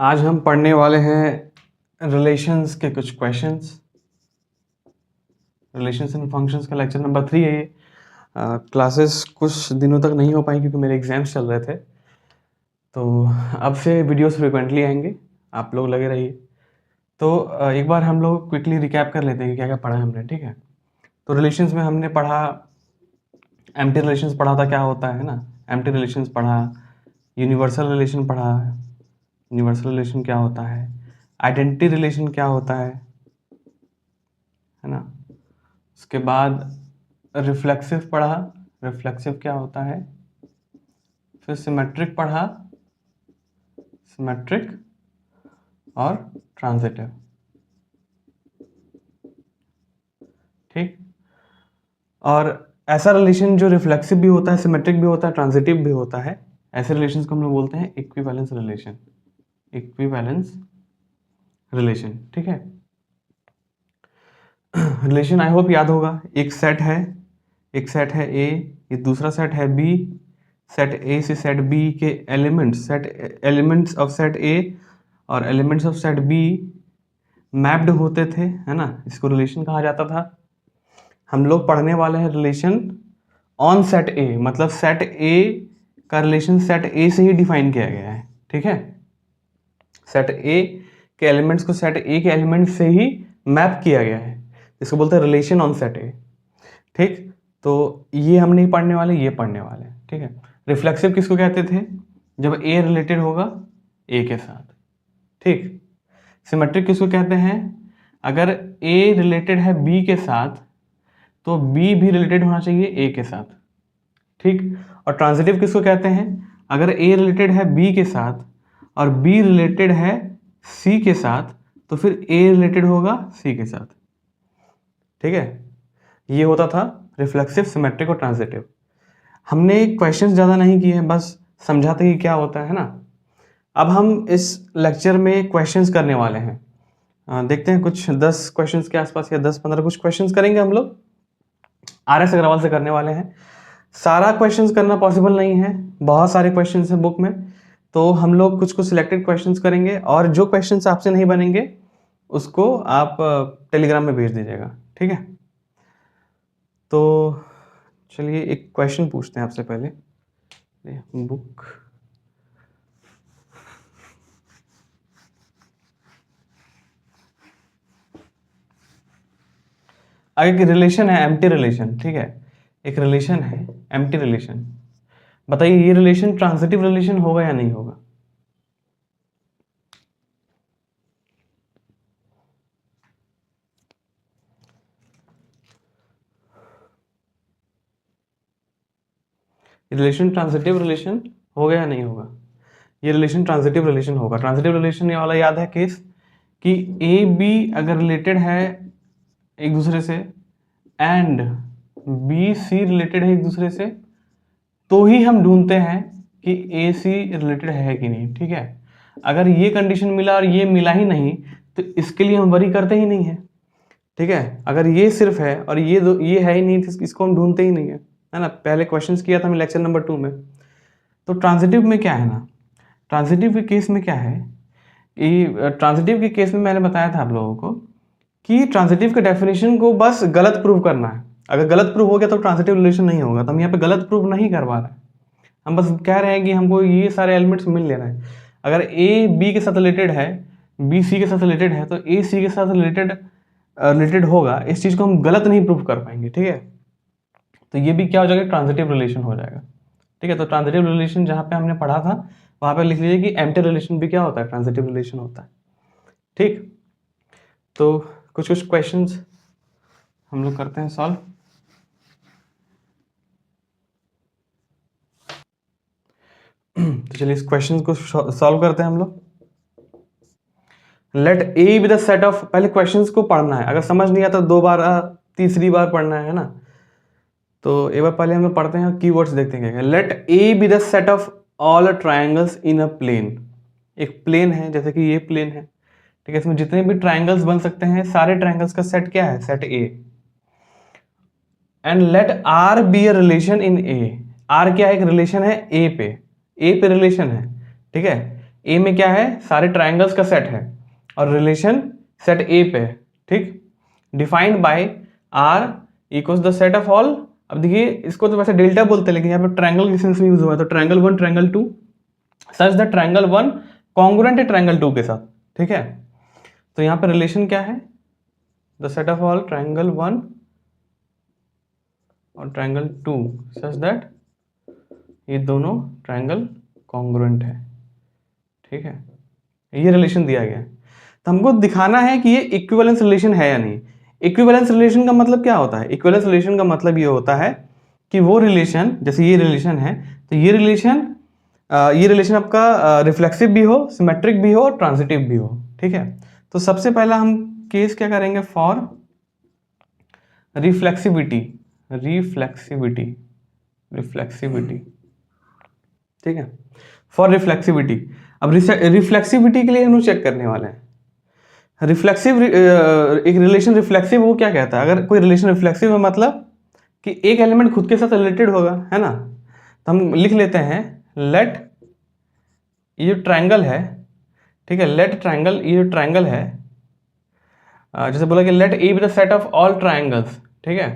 आज हम पढ़ने वाले हैं रिलेशंस के कुछ क्वेश्चंस। रिलेशंस एंड फंक्शंस का लेक्चर नंबर 3 है ये। क्लासेस कुछ दिनों तक नहीं हो पाई क्योंकि मेरे एग्जाम्स चल रहे थे, तो अब से वीडियोस फ्रिक्वेंटली आएंगे, आप लोग लगे रहिए। तो एक बार हम लोग क्विकली रिकैप कर लेते हैं कि क्या क्या पढ़ा है हमने। ठीक है, तो रिलेशंस में हमने पढ़ा, एम्प्टी रिलेशंस पढ़ा था, क्या होता है ना, एम्प्टी रिलेशंस पढ़ा, यूनिवर्सल रिलेशन पढ़ा, यूनिवर्सल रिलेशन क्या होता है, आइडेंटिटी रिलेशन क्या होता है ना। उसके बाद रिफ्लेक्सिव पढ़ा, रिफ्लेक्सिव क्या होता है। फिर सिमेट्रिक पढ़ा, सिमेट्रिक और ट्रांजिटिव। ठीक, और ऐसा रिलेशन जो रिफ्लेक्सिव भी होता है, सिमेट्रिक भी होता है, ट्रांजिटिव भी होता है, ऐसे रिलेशंस को हम लोग बोलते हैं इक्विवेलेंस रिलेशन। इक्विवेलेंस रिलेशन, ठीक है। रिलेशन आई होप याद होगा, एक सेट है ए, ये दूसरा सेट है बी, सेट ए से सेट बी के एलिमेंट्स ऑफ सेट ए और elements of set B mapped होते थे, है ना, इसको रिलेशन कहा जाता था। हम लोग पढ़ने वाले हैं रिलेशन ऑन सेट ए, मतलब सेट ए का रिलेशन सेट ए से ही डिफाइन किया गया है। ठीक है, सेट ए के एलिमेंट्स को सेट ए के एलिमेंट से ही मैप किया गया है, इसको बोलते हैं रिलेशन ऑन सेट ए। ठीक, तो ये हम नहीं पढ़ने वाले, ये पढ़ने वाले हैं। ठीक है, रिफ्लेक्सिव किसको कहते थे, जब ए रिलेटेड होगा ए के साथ। ठीक, सिमेट्रिक किसको कहते हैं, अगर ए रिलेटेड है बी के साथ तो बी भी रिलेटेड होना चाहिए ए के साथ। ठीक, और ट्रांजिटिव किसको कहते हैं, अगर ए रिलेटेड है बी के साथ और बी रिलेटेड है सी के साथ तो फिर ए रिलेटेड होगा सी के साथ। ठीक है, ये होता था रिफ्लेक्सिव, सिमेट्रिक और ट्रांजिटिव। हमने क्वेश्चंस ज़्यादा नहीं किए हैं, बस समझाते कि क्या होता है ना। अब हम इस लेक्चर में क्वेश्चंस करने वाले हैं। देखते हैं कुछ 10 क्वेश्चंस के आसपास या 10-15 कुछ क्वेश्चंस करेंगे हम लोग। RS अग्रवाल से करने वाले हैं। सारा क्वेश्चंस करना पॉसिबल नहीं है, बहुत सारे क्वेश्चंस हैं बुक में, तो हम लोग कुछ कुछ सिलेक्टेड क्वेश्चंस करेंगे और जो क्वेश्चंस आपसे नहीं बनेंगे उसको आप टेलीग्राम में भेज दीजिएगा। ठीक है, तो चलिए एक क्वेश्चन पूछते हैं आपसे पहले। बुक एक रिलेशन है एम्प्टी रिलेशन। ठीक है, एक रिलेशन है एम्प्टी रिलेशन। बताइए ये रिलेशन ट्रांजिटिव रिलेशन होगा या नहीं होगा। रिलेशन ट्रांजिटिव रिलेशन होगा या नहीं होगा। ये रिलेशन ट्रांजिटिव रिलेशन होगा। ट्रांजिटिव रिलेशन ये वाला याद है केस कि ए बी अगर रिलेटेड है एक दूसरे से एंड बी सी रिलेटेड है एक दूसरे से, तो ही हम ढूंढते हैं कि ए सी रिलेटेड है कि नहीं। ठीक है, अगर ये कंडीशन मिला और ये मिला ही नहीं तो इसके लिए हम वरी करते ही नहीं है। ठीक है, अगर ये सिर्फ है और ये है ही नहीं तो इसको हम ढूंढते ही नहीं है ना। पहले क्वेश्चंस किया था मैं लेक्चर नंबर 2 में। तो ट्रांजिटिव में क्या है ना, ट्रांजिटिव के केस में क्या है कि ट्रांजिटिव के केस में मैंने बताया था आप लोगों को कि ट्रांजिटिव के डेफिनेशन को बस गलत प्रूव करना है। अगर गलत प्रूव हो गया तो ट्रांजिटिव रिलेशन नहीं होगा। तो हम यहाँ पे गलत प्रूव नहीं करवा रहे हैं, हम बस कह रहे हैं कि हमको ये सारे एलिमेंट्स मिल ले रहे हैं। अगर ए बी के साथ रिलेटेड है, बी सी के साथ रिलेटेड है, तो ए सी के साथ रिलेटेड होगा। इस चीज़ को हम गलत नहीं प्रूव कर पाएंगे। ठीक है, तो ये भी क्या हो जाएगा, ट्रांजिटिव रिलेशन हो जाएगा। ठीक है, तो ट्रांजिटिव रिलेशन जहाँ पे हमने पढ़ा था वहाँ पे लिख लीजिए कि एम्प्टी रिलेशन भी क्या होता है, ट्रांजिटिव रिलेशन होता है। ठीक, तो कुछ कुछ क्वेश्चंस हम लोग करते हैं सॉल्व। तो चलिए इस क्वेश्चन को सॉल्व करते हैं हम लोग। Let A be the set of, पहले क्वेश्चंस को पढ़ना है, अगर समझ नहीं आता 2 बार तीसरी बार पढ़ना है ना। तो एक बार पहले हम लोग पढ़ते हैं, कीवर्ड्स देखते हैं क्या। Let A be the set of all triangles in a plane. एक प्लेन है, जैसे कि ये प्लेन है। ठीक है, इसमें जितने भी ट्राइंगल्स बन सकते हैं, सारे ट्राइंगल्स का सेट क्या है, set A. And let R be a relation in A. R क्या है, एक रिलेशन है ए पे रिलेशन है। ठीक है, ए में क्या है, सारे ट्राइंगल्स का सेट है और रिलेशन सेट ए पे है, ठीक। Defined by R equals the set of all, अब देखिए इसको तो वैसे डेल्टा बोलते हैं लेकिन यहाँ पे ट्राइंगल के सेंस में यूज हुआ है, तो triangle 1 triangle 2 such the triangle 1 congruent है ट्राइंगल 2 के साथ, ठीक है। तो यहाँ पे रिलेशन क्या है, the set of all triangle 1 और ट्राइंगल 2 सच दैट ये दोनों ट्राइंगल कॉन्ग्रुएंट है, ठीक है। ये रिलेशन दिया गया है, तो हमको दिखाना है कि ये इक्विवेलेंस रिलेशन है या नहीं। इक्विवेलेंस रिलेशन का मतलब क्या होता है, इक्विवेलेंस रिलेशन का मतलब ये होता है कि वो रिलेशन, जैसे ये रिलेशन है, तो ये रिलेशन आपका रिफ्लेक्सिव भी हो, सिमेट्रिक भी हो और ट्रांजिटिव भी हो, ठीक है। तो सबसे पहला हम केस क्या करेंगे, फॉर रिफ्लेक्सिविटी, ठीक है, फॉर रिफ्लेक्सिविटी। अब रिफ्लेक्सिविटी के लिए हम चेक करने वाले हैं रिफ्लेक्सिव, एक रिलेशन रिफ्लेक्सिव वो क्या कहता है, अगर कोई रिलेशन रिफ्लेक्सिव है मतलब कि एक एलिमेंट खुद के साथ रिलेटेड होगा, है ना। तो हम लिख लेते हैं लेट, ये जो ट्रायंगल है, ठीक है, लेट ट्रायंगल, ये जो ट्रायंगल है, जैसे बोला कि let A be the set of all triangles, ठीक है।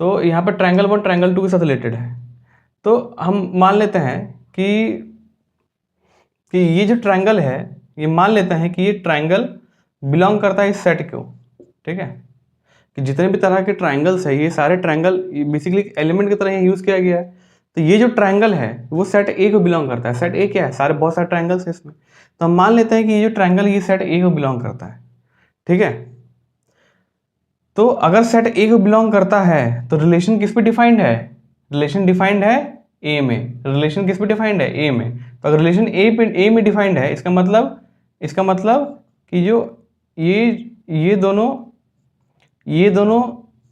तो यहाँ पर ट्रायंगल 1 ट्रायंगल 2 के साथ रिलेटेड है, तो हम मान लेते हैं कि ये जो ट्रायंगल है, ये मान लेते हैं कि ये ट्रायंगल बिलोंग करता है इस सेट को, ठीक है। कि जितने भी तरह के ट्रायंगल्स है, ये सारे ट्रायंगल बेसिकली एलिमेंट की तरह यूज किया गया है। तो ये जो ट्रायंगल है वो सेट ए को बिलोंग करता है। सेट ए क्या है, सारे बहुत सारे ट्रायंगल्स है इसमें, तो हम मान लेते हैं कि ये जो ट्रायंगल ये सेट ए को बिलोंग करता है, ठीक है। तो अगर सेट ए को बिलोंग करता है तो रिलेशन किस पे डिफाइंड है, रिलेशन डिफाइंड है ए में, रिलेशन किस पे डिफाइंड है, ए में। तो अगर रिलेशन ए में डिफाइंड है, इसका मतलब कि जो ये दोनों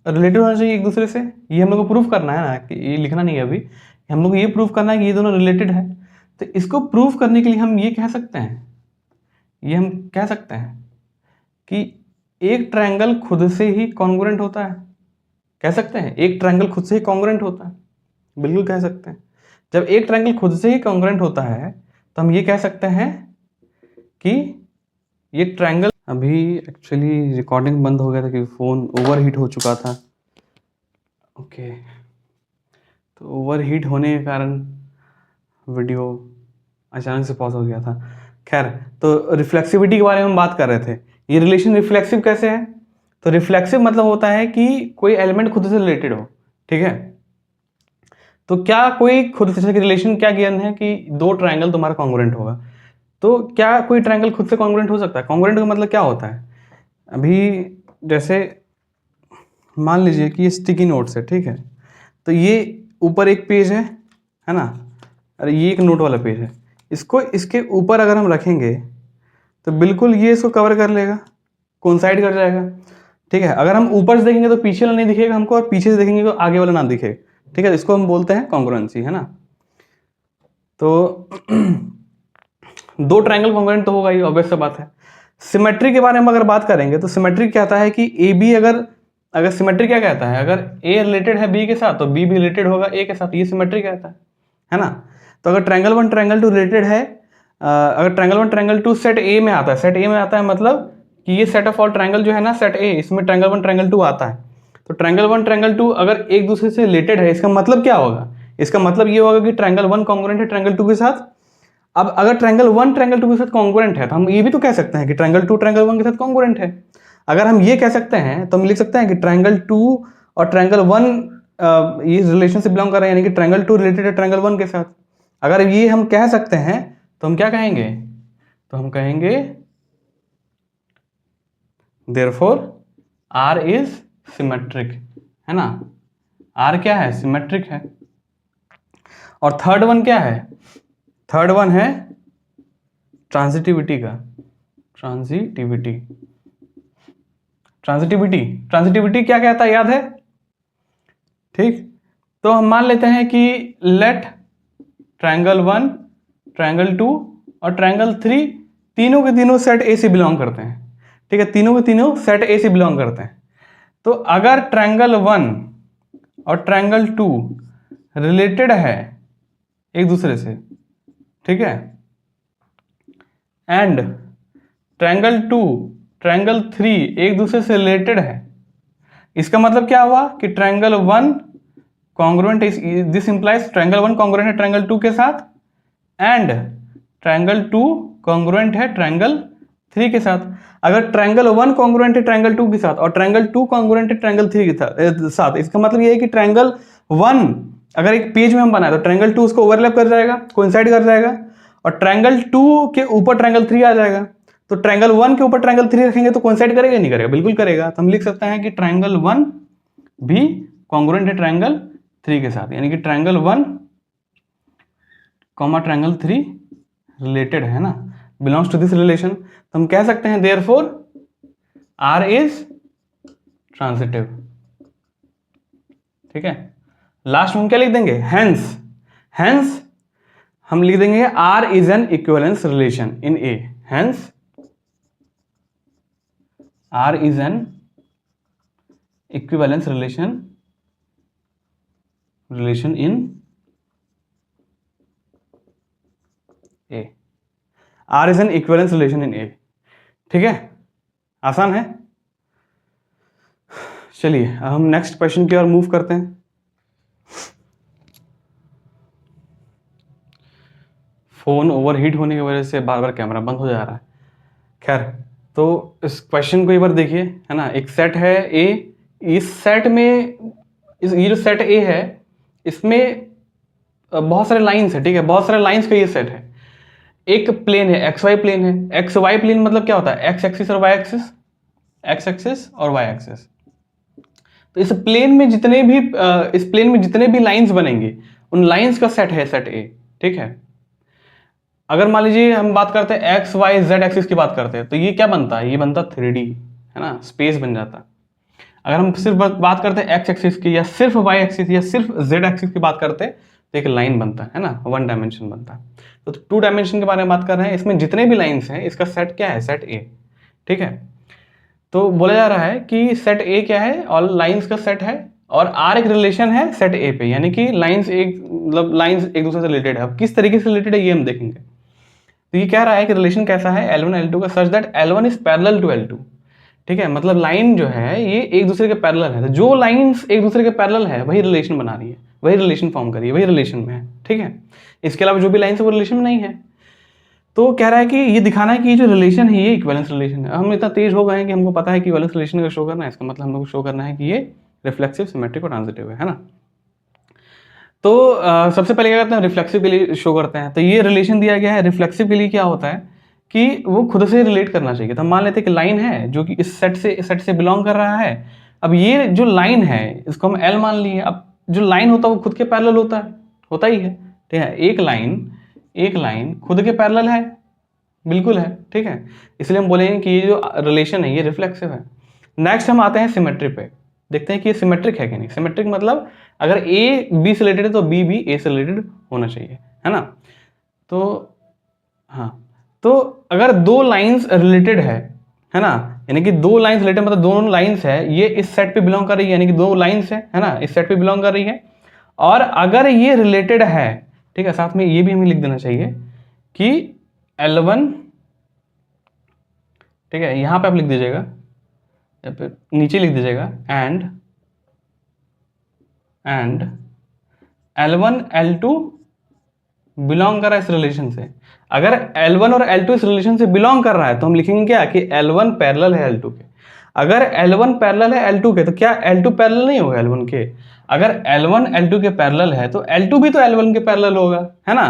रिलेटिव होना चाहिए एक दूसरे से। ये हम लोग को प्रूफ करना है ना, कि ये लिखना नहीं है अभी, हम लोग को ये प्रूफ करना है कि ये दोनों रिलेटेड है। तो इसको प्रूफ करने के लिए हम ये कह सकते हैं कि एक ट्रायंगल खुद से ही कॉन्ग्रुएंट होता है। कह सकते हैं एक ट्रायंगल खुद से ही कॉन्ग्रुएंट होता है, बिल्कुल कह सकते हैं। जब एक ट्रायंगल खुद से ही कॉन्ग्रुएंट होता है तो हम ये कह सकते हैं कि ये ट्रायंगल, अभी एक्चुअली रिकॉर्डिंग बंद हो गया था क्योंकि फ़ोन ओवरहीट हो चुका था। ओके, तो ओवरहीट होने के कारण वीडियो अचानक से पॉज हो गया था। खैर, तो रिफ्लेक्सिविटी के बारे में हम बात कर रहे थे। ये रिलेशन रिफ्लेक्सिव कैसे है, तो रिफ्लेक्सिव मतलब होता है कि कोई एलिमेंट खुद से रिलेटेड हो, ठीक है। तो क्या कोई खुद से रिलेशन क्या गिवन है कि दो ट्रायंगल तुम्हारा कॉन्ग्रुएंट होगा, तो क्या कोई ट्रायंगल खुद से कॉन्ग्रुएंट हो सकता है। कॉन्ग्रुएंट का मतलब क्या होता है, अभी जैसे मान लीजिए कि ये स्टिकी नोट्स है, ठीक है। तो ये ऊपर एक पेज है ना, अरे ये एक नोट वाला पेज है, इसको इसके ऊपर अगर हम रखेंगे तो बिल्कुल ये इसको कवर कर लेगा, कोइंसाइड कर जाएगा, ठीक है। अगर हम ऊपर से देखेंगे तो पीछे वाला नहीं दिखेगा हमको, और पीछे से देखेंगे तो आगे वाला ना दिखेगा, ठीक है। इसको हम बोलते हैं कॉन्ग्रुएंसी, है ना। तो दो ट्रायंगल कॉन्ग्रुएंट तो होगा ही, ऑब्वियस सा बात है। सिमेट्री के बारे में अगर बात करेंगे तो सिमेट्री कहता है कि ए बी, अगर सिमेट्री क्या कहता है, अगर ए रिलेटेड है बी के साथ तो बी भी रिलेटेड होगा ए के साथ, ये सिमेट्री कहता है ना। तो अगर ट्रायंगल 1 ट्रायंगल 2 रिलेटेड है, अगर ट्रायंगल 1 ट्रायंगल 2 सेट ए में आता है, सेट ए में आता है मतलब कि ये सेट ऑफ ऑल ट्रायंगल जो है ना सेट ए, इसमें ट्रायंगल 1 ट्रायंगल 2 आता है। तो ट्रायंगल 1 ट्रायंगल 2 अगर एक दूसरे से रिलेटेड है, इसका मतलब क्या होगा, इसका मतलब ये होगा कि ट्रायंगल 1 कॉन्ग्रुएंट है ट्रायंगल 2 के साथ। अब अगर ट्रायंगल 1 ट्रायंगल 2 के साथ कॉन्ग्रुएंट है तो हम ये भी तो कह सकते हैं कि ट्रायंगल 2 ट्रायंगल 1 के साथ कॉन्ग्रुएंट है। अगर हम ये कह सकते हैं तो हम लिख सकते हैं कि ट्रायंगल 2 और ट्रायंगल 1 ये रिलेशन से बिलोंग कर रहे हैं, यानी कि ट्रायंगल 2 रिलेटेड है ट्रायंगल 1 के साथ। अगर ये हम कह सकते हैं तो हम क्या कहेंगे, तो हम कहेंगे देयरफॉर R इज सिमेट्रिक, है ना। R क्या है, सिमेट्रिक है। और थर्ड वन क्या है, थर्ड वन है ट्रांजिटिविटी का, ट्रांजिटिविटी क्या कहता है याद है, ठीक। तो हम मान लेते हैं कि लेट ट्रायंगल 1 ट्रायंगल 2 और ट्रायंगल 3 तीनों के तीनों सेट ए से बिलोंग करते हैं, ठीक है। तीनों के तीनों सेट ए से बिलोंग करते हैं। तो अगर ट्रायंगल 1 और ट्रायंगल 2 रिलेटेड है एक दूसरे से, ठीक है, एंड ट्रायंगल 2 ट्रायंगल 3 एक दूसरे से रिलेटेड है, इसका मतलब क्या हुआ कि triangle 1 congruent, this implies triangle 1 congruent है ट्रायंगल 2 के साथ, एंड ट्रायंगल 2 कॉन्ग्रुएंट है ट्रायंगल 3 के साथ। अगर ट्रायंगल 1 कॉन्ग्रुएंट है ट्रायंगल 2 के साथ और ट्रायंगल 2 कॉन्ग्रुएंट है ट्रायंगल 3 के साथ, इसका मतलब ये है कि ट्रायंगल 1 अगर एक पेज में हम बनाए तो ट्रायंगल 2 उसको ओवरलैप कर जाएगा, कोइंसाइड कर जाएगा, और ट्रायंगल 2 के ऊपर ट्रायंगल 3 आ जाएगा। तो ट्रायंगल 1 के ऊपर ट्रायंगल 3 रखेंगे तो कोइंसाइड करेगा नहीं करेगा? बिल्कुल करेगा। तो हम लिख सकते हैं कि ट्रायंगल 1 भी कॉन्ग्रुएंट है ट्रायंगल 3 के साथ, यानी कि ट्रायंगल 1 कॉमा ट्रायंगल 3 रिलेटेड है ना, बिलोंग्स टू दिस रिलेशन। तो हम कह सकते हैं देयरफॉर R इज ट्रांजिटिव। ठीक है, लास्ट में हम क्या लिख देंगे? हेंस हम लिख देंगे R is an equivalence relation in A। Hence R is an equivalence relation in A। R is an equivalence relation in A। ठीक है, आसान है। चलिए अब हम नेक्स्ट क्वेश्चन की ओर मूव करते हैं। फोन ओवरहीट होने की वजह से बार बार कैमरा बंद हो जा रहा है। खैर, तो इस क्वेश्चन को एक बार देखिए, है ना। एक सेट है A, इस सेट में ये जो सेट A है इसमें बहुत सारे लाइंस है। ठीक है, बहुत सारे लाइंस का ये सेट है। एक प्लेन है, एक्स वाई प्लेन है। एक्स वाई प्लेन मतलब क्या होता है? एक्स एक्सिस और वाई एक्सिस, एक्स एक्सिस और वाई एक्सिस। तो इस प्लेन में जितने भी लाइंस बनेंगे उन लाइंस का सेट है सेट ए। ठीक है, अगर मान लीजिए हम बात करते हैं एक्स वाई जेड एक्सिस की बात करते हैं तो ये क्या बनता है? ये बनता 3D, है ना, स्पेस बन जाता। अगर हम सिर्फ बात करते हैं एक्स एक्सिस की, या सिर्फ वाई एक्सिस या सिर्फ जेड एक्सिस की बात करते हैं तो एक लाइन बनता है ना, 1 डायमेंशन बनता है। तो 2 डायमेंशन के बारे में बात कर रहे हैं। इसमें जितने भी लाइंस हैं इसका सेट क्या है? सेट ए। ठीक है, तो बोला जा रहा है कि सेट ए क्या है? ऑल लाइंस का सेट है, और आर एक रिलेशन है सेट ए पे, यानी कि लाइंस एक दूसरे से रिलेटेड है। अब किस तरीके से रिलेटेड है ये हम देखेंगे। तो ये कह रहा है कि रिलेशन कैसा है L1 L2 का, such that L1 is parallel to L2। ठीक है, मतलब लाइन जो है ये एक दूसरे के पैरेलल है। तो जो लाइंस एक दूसरे के पैरेलल है वही रिलेशन बना रही है, वही रिलेशन फॉर्म कर रही है, वही रिलेशन में है। ठीक है, इसके अलावा जो भी लाइन्स है वो रिलेशन में नहीं है। तो कह रहा है कि ये दिखाना है कि ये जो रिलेशन है ये इक्विवेलेंस रिलेशन है। हम इतना तेज हो गए हैं कि हमको पता है कि इक्विवेलेंस रिलेशन का शो करना है, इसका मतलब हमको शो करना है कि ये रिफ्लेक्सिव, सिमेट्रिक और ट्रांजिटिव है ना। तो सबसे पहले क्या करते हैं? रिफ्लेक्सिव के लिए शो करते हैं। तो ये रिलेशन दिया गया है। रिफ्लेक्सिव के लिए क्या होता है कि वो खुद से रिलेट करना चाहिए। तो हम मान लेते हैं कि लाइन है जो कि इस सेट से बिलोंग कर रहा है। अब ये जो लाइन है इसको हम L मान लिए। अब जो लाइन होता है वो खुद के पैरेलल होता ही है। ठीक है, एक लाइन खुद के पैरेलल है, बिल्कुल है। ठीक है, इसलिए हम बोलेंगे कि ये जो रिलेशन है ये रिफ्लेक्सिव है। नेक्स्ट हम आते हैं सिमेट्री पे, देखते हैं कि ये सिमेट्रिक है कि नहीं। सिमेट्रिक मतलब अगर ए बी से रिलेटेड है तो बी भी ए से रिलेटेड होना चाहिए, है ना। तो हाँ, तो अगर दो लाइंस रिलेटेड है ना, यानी कि दो लाइंस रिलेटेड मतलब दोनों लाइंस है, ये इस सेट पे बिलोंग कर रही है, यानी कि दो लाइंस है ना, इस सेट पे बिलोंग कर रही है। और अगर ये रिलेटेड है, ठीक है, साथ में ये भी हमें लिख देना चाहिए कि L1, ठीक है, यहां पे आप लिख दीजिएगा या फिर नीचे लिख दीजिएगा एंड L1 L2 बिलोंग कर रहा है इस रिलेशन से। अगर L1 और L2 इस रिलेशन से बिलोंग कर रहा है तो हम लिखेंगे क्या कि L1 पैरेलल है L2 के। अगर L1 पैरेलल है L2 के तो क्या L2 पैरेलल नहीं होगा L1 के? अगर L1 L2 के पैरेलल है तो L2 भी तो L1 के पैरेलल होगा, है ना।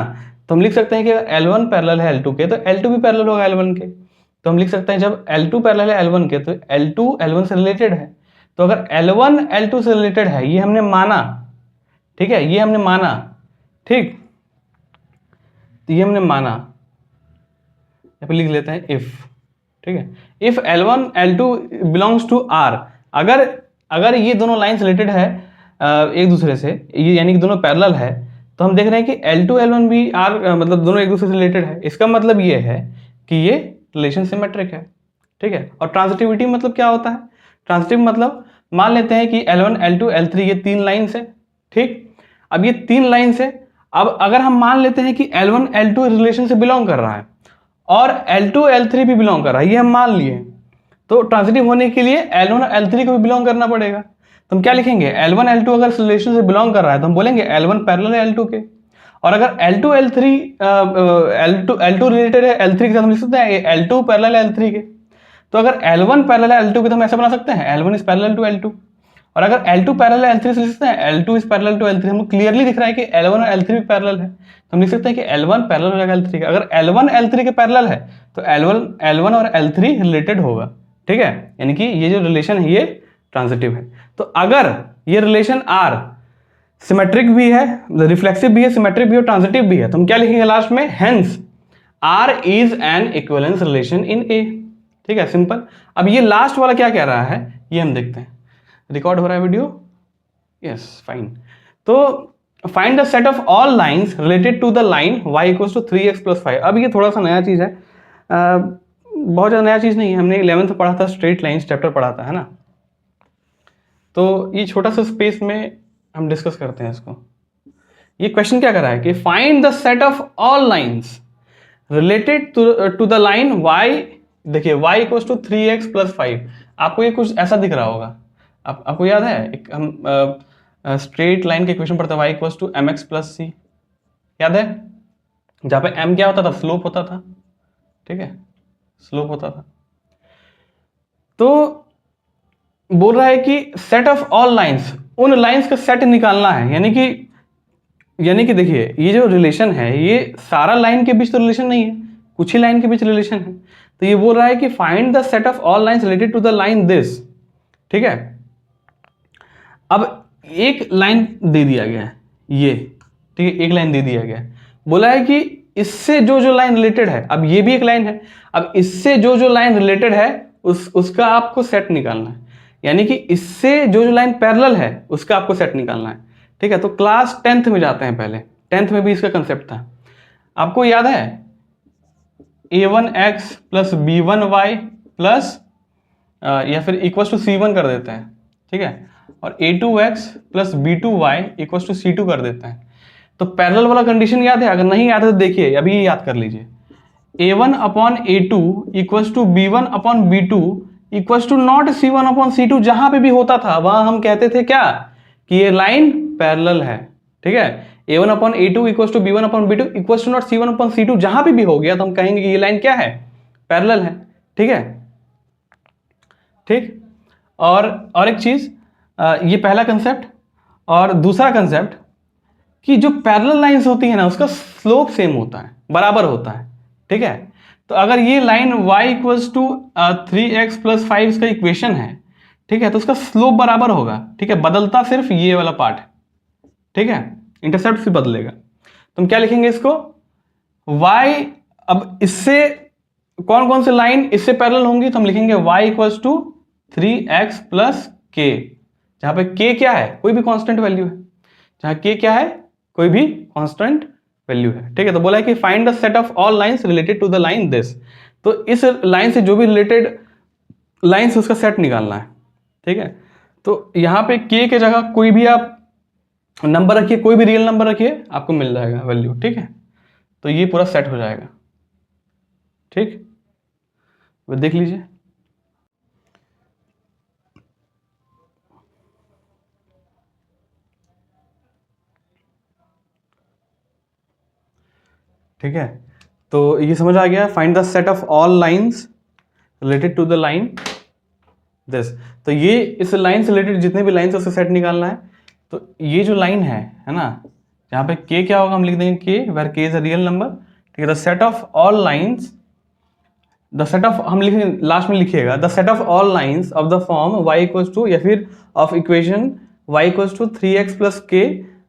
तो हम लिख सकते हैं कि L1 पैरेलल है L2 के तो L2 भी पैरेलल होगा L1 के। तो हम लिख सकते हैं जब L2 पैरेलल है L1 के तो L2 L1 से रिलेटेड है। तो अगर L1 L2 से रिलेटेड है, ये हमने माना, ठीक है, ये हमने माना, ठीक, तो ये हमने माना, यहाँ पे लिख लेते हैं इफ, ठीक है, if L1 L2 belongs to R, अगर ये दोनों लाइंस रिलेटेड है एक दूसरे से, ये यानी कि दोनों पैरेलल है, तो हम देख रहे हैं कि L2 L1 भी R मतलब दोनों एक दूसरे से रिलेटेड है। इसका मतलब ये है कि ये रिलेशन सिमेट्रिक है। ठीक है, और ट्रांजिटिविटी मतलब क्या होता है? ट्रांजिटिव मतलब मान लेते हैं कि L1 L2 L3 ये 3 लाइंस है। ठीक, अब ये 3 लाइंस है। अब अगर हम मान लेते हैं कि L1 L2 रिलेशन से बिलोंग कर रहा है और L2 L3 भी बिलोंग कर रहा है, ये हम मान लिए। तो ट्रांजिटिव होने के लिए L1 और L3 को भी बिलोंग करना पड़ेगा। तो हम क्या लिखेंगे, L1 L2 अगर इस रिलेशन से बिलोंग कर रहा है तो हम बोलेंगे L1 पैरेलल है L2 के। और अगर L2 L3 L2 रिलेटेड है L3 के साथ, हम लिख सकते हैं L2 पैरेलल है L3 के। तो अगर L1 पैरेलल है L2 के तो हम ऐसे बना सकते हैं L1 is parallel to L2। और अगर L2 पैरेलल है L3 से लिख सकते हैं L2 is parallel to L3। हमको क्लियरली दिख रहा है कि L1 और L3 भी पैरेलल है, तो हम लिख सकते हैं कि L1 पैरेलल हो जाएगा L3 का। अगर L1 L3 के पैरेलल है तो L1 और L3 रिलेटेड होगा, ठीक है, यानी कि ये जो रिलेशन है ये ट्रांजिटिव है। तो अगर ये रिलेशन R सिमेट्रिक भी है, रिफ्लेक्सिव भी है, सिमेट्रिक भी है, ट्रांजिटिव भी है, तो हम क्या लिखेंगे लास्ट में, hence R is an equivalence relation in A। ठीक है, सिंपल। अब ये लास्ट वाला क्या कह रहा है ये हम देखते हैं। रिकॉर्ड हो रहा है वीडियो? Yes, fine. तो find the set of all lines related to the line y equals to 3x + 5। अब ये थोड़ा सा नया चीज है, बहुत ज़्यादा नया चीज़ नहीं है, हमने 11th में पढ़ा था, स्ट्रेट लाइंस चैप्टर पढ़ा था, है ना। तो ये छोटा सा स्पेस में हम डिस्कस करते हैं इसको। ये क्वेश्चन क्या कर रहा है कि find the set of all lines related to the line y, देखिए y इक्वल्स टू 3x + 5। आपको ये कुछ ऐसा दिख रहा होगा, आपको याद है एक हम स्ट्रेट लाइन के इक्वेशन पढ़ते हैं, y equals to mx + c, याद है, जहाँ पे m क्या होता था, स्लोप होता था, ठीक है, स्लोप होता था। तो बोल रहा है कि सेट ऑफ ऑल लाइंस, उन लाइंस का सेट निकालना है, यानी कि देखिए ये जो रिलेशन है ये सारा लाइन के बीच तो रिलेशन नहीं है, कुछ ही लाइन के बीच रिलेशन है। तो ये बोल रहा है कि find the set of all lines related to the line this, ठीक है। अब एक लाइन दे दिया गया है ये, ठीक है, एक लाइन दे दिया गया है, बोला है कि इससे जो लाइन रिलेटेड है, अब ये भी एक लाइन है, अब इससे जो लाइन रिलेटेड है उसका आपको सेट निकालना है, यानी कि इससे जो लाइन पैरेलल है उसका आपको सेट निकालना है, ठीक है। तो क्लास 10th में जाते हैं, पहले 10th में भी इसका कंसेप्ट था, आपको याद है, a1x + b1y प्लस या फिर इक्वल टू c1 कर देते हैं, ठीक है, और a2x + b2y equal to c2 कर देते हैं। तो पैरेलल वाला कंडीशन याद है? अगर नहीं याद है तो देखिए अभी याद कर लीजिए, a1/a2 equal to b1/b2 equal to not c1/c2। जहां पे भी होता था वहां हम कहते थे क्या, कि ये लाइन पैरेलल है, ठीक है। a1/a2 equal to b1/b2 equal to not c1/c2, जहां पे भी हो गया तो हम कहेंगे कि ये लाइन क्या है, पैरेलल है, ठीक है, ठीक। और एक चीज, ये पहला कंसेप्ट, और दूसरा कंसेप्ट कि जो पैरेलल लाइंस होती है ना उसका स्लोप सेम होता है, बराबर होता है, ठीक है। तो अगर ये line y equals to 3x + 5 का इक्वेशन है, ठीक है, तो उसका स्लोप बराबर होगा, ठीक है, बदलता सिर्फ ये वाला पार्ट है, ठीक है, इंटरसेप्ट भी बदलेगा। तो हम क्या लिखेंगे इसको, y, अब इससे कौन कौन से लाइन इससे पैरेलल होंगी, तो हम लिखेंगे y equals to 3x + k, जहां पे k क्या है, कोई भी कांस्टेंट वैल्यू है, जहां k क्या है, कोई भी कांस्टेंट वैल्यू है, ठीक है। तो बोला है कि find the set of all lines related to the line this. तो इस लाइन से जो भी रिलेटेड लाइंस उसका सेट निकालना है, ठीक है। तो यहाँ पे k के जगह कोई भी आप नंबर रखिए, कोई भी रियल नंबर रखिए, आपको मिल जाएगा वैल्यू, ठीक है। तो ये पूरा सेट हो जाएगा, ठीक, वो देख लीजिए। ठीक है, तो ये समझ आ गया, find the set of all lines related to the line this. तो ये इस लाइन से रिलेटेड जितने भी लाइंस है उसका सेट निकालना है। तो ये जो लाइन है ना, यहाँ पे k क्या होगा, हम लिख देंगे k where k is a real number, ठीक है। The set of all lines, the set of, हम लिखेंगे लास्ट में लिखिएगा, the set of all lines of the form y equals to, या फिर of equation y equals to 3x + k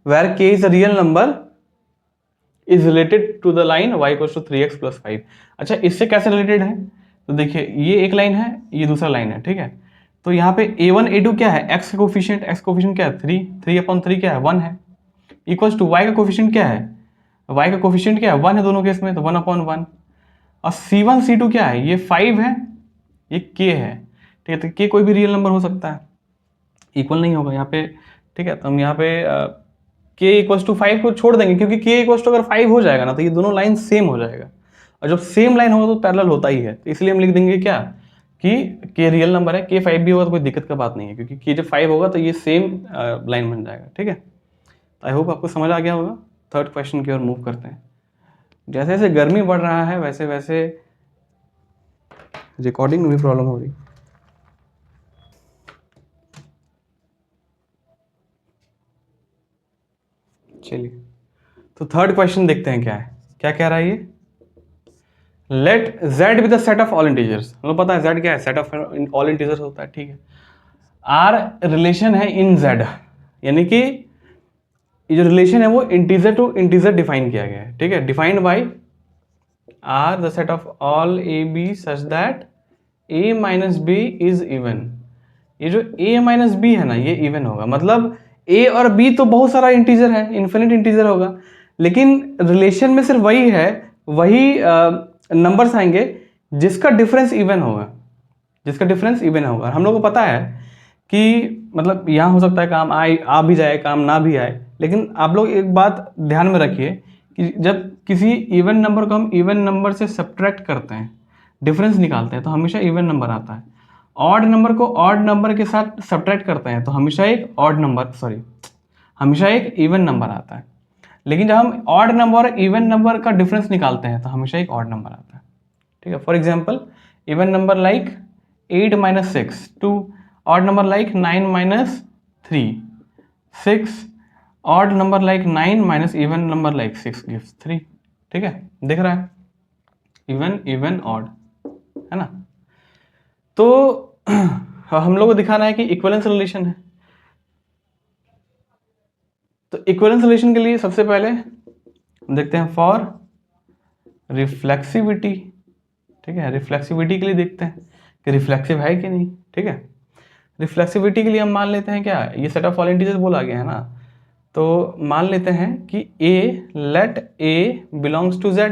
where k is a real number is related to the line y equals to 3x + 5। अच्छा, इससे कैसे related है, तो देखिए ये एक लाइन है, ये दूसरा लाइन है, ठीक है। तो यहाँ पे a1 a2 क्या है, x का कोफिशिएंट, x कोफिशिएंट क्या है 3, 3/3 क्या है 1 है, इक्वल्स टू y का कोफिशिएंट क्या है, y का कोफिशिएंट क्या है 1 है दोनों केस में, तो 1/1। और c1 c2 क्या है, ये 5 है, ये k है, ठीक है। तो k कोई भी रियल नंबर हो सकता है, इक्वल नहीं होगा यहाँ पे, ठीक है। तो हम यहाँ पे k इक्वल्स टू 5 को छोड़ देंगे, क्योंकि k इक्वल्स टू अगर 5 हो जाएगा ना तो ये दोनों लाइन सेम हो जाएगा, और जब सेम लाइन होगा तो पैरेलल होता ही है, तो इसलिए हम लिख देंगे क्या कि k रियल नंबर है, k 5 भी होगा तो कोई दिक्कत का बात नहीं है, क्योंकि k जब 5 होगा तो ये सेम लाइन बन जाएगा। ठीक है, आई होप आपको समझ आ गया होगा। थर्ड क्वेश्चन की ओर मूव करते हैं। जैसे जैसे गर्मी बढ़ रहा है वैसे वैसे रिकॉर्डिंग में भी प्रॉब्लम हो रही। चलिए, तो थर्ड क्वेश्चन देखते हैं क्या है। क्या कह रहा है ये, let z be the set of all integers. हमें पता है z क्या है, सेट ऑफ ऑल इंटीजर्स होता है। ठीक है, आर रिलेशन है इन z, यानी कि ये जो रिलेशन है वो इंटीजर टू इंटीजर डिफाइन किया गया है। ठीक है, defined by R the set of all a b such that a minus b is even. ये जो a माइनस बी है ना, ये इवन होगा, मतलब a और b तो बहुत सारा इंटीजर है, इन्फिनिट इंटीजर होगा, लेकिन रिलेशन में सिर्फ वही है, वही नंबर्स आएंगे जिसका डिफरेंस इवन होगा, जिसका डिफरेंस इवन होगा। हम लोग को पता है कि मतलब यहाँ हो सकता है काम आ भी जाए, काम ना भी आए, लेकिन आप लोग एक बात ध्यान में रखिए कि जब किसी इवन नंबर को हम इवन नंबर से सब्ट्रैक्ट करते हैं, डिफरेंस निकालते हैं, तो हमेशा इवन नंबर आता है। ऑड नंबर को ऑड नंबर के साथ सब्ट्रैक्ट करते हैं तो हमेशा एक ऑड नंबर, हमेशा एक इवन नंबर आता है। लेकिन जब हम ऑड नंबर और इवन नंबर का डिफरेंस निकालते हैं तो हमेशा एक ऑड नंबर आता है। ठीक है, for example even number like 8 minus 6 2, odd number like 9 minus 3 6, odd number like 9 minus even number like 6 gives 3। ठीक है, दिख रहा है, इवन इवन ऑड, है ना। तो हम लोग को दिखाना है कि इक्विवेलेंस रिलेशन है। तो इक्विवेलेंस रिलेशन के लिए सबसे पहले देखते हैं फॉर रिफ्लेक्सिविटी। ठीक है, रिफ्लेक्सिविटी के लिए देखते हैं कि रिफ्लेक्सिव है कि नहीं। ठीक है, रिफ्लेक्सिविटी के लिए हम मान लेते हैं क्या, ये सेट ऑफ ऑल इंटीजर्स बोला गया है ना, तो मान लेते हैं कि a let a belongs to z।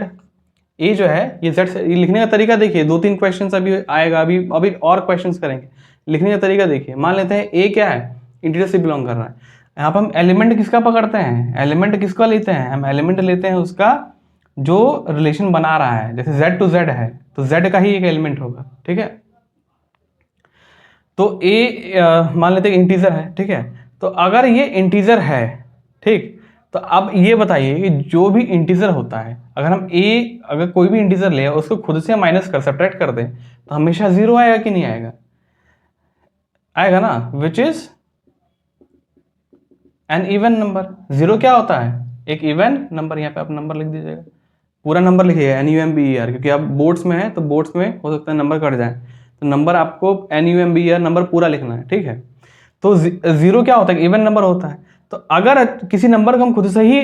a जो है ये z से, ये लिखने का तरीका देखिए, 2-3 क्वेश्चंस अभी आएगा, अभी और क्वेश्चंस करेंगे। लिखने का तरीका देखिए, मान लेते हैं a क्या है, इंटीजर से बिलोंग कर रहा है। यहाँ पर हम एलिमेंट किसका पकड़ते हैं, एलिमेंट किसका लेते हैं, हम एलिमेंट लेते हैं उसका जो रिलेशन बना रहा है। जैसे z टू z है तो z का ही एक एलिमेंट होगा। ठीक है, तो a मान लेते हैं इंटीजर है। ठीक है, तो अगर ये इंटीजर है, ठीक, तो अब ये बताइए कि जो भी इंटीजर होता है, अगर हम अगर कोई भी इंटीजर ले उसको खुद से माइनस कर सब्ट्रैक्ट कर दें तो हमेशा 0 आएगा कि नहीं आएगा, आएगा ना, which is an even number. 0 क्या होता है, एक इवन नंबर। यहाँ पे आप नंबर लिख दीजिएगा, पूरा नंबर लिखिएगा NUMBER, क्योंकि आप बोर्ड्स में है तो बोर्ड्स में हो सकता है नंबर कट जाए, तो नंबर आपको NUMBER नंबर पूरा लिखना है। ठीक है, तो 0 क्या होता है, इवन नंबर होता है। तो अगर किसी नंबर को हम खुद से ही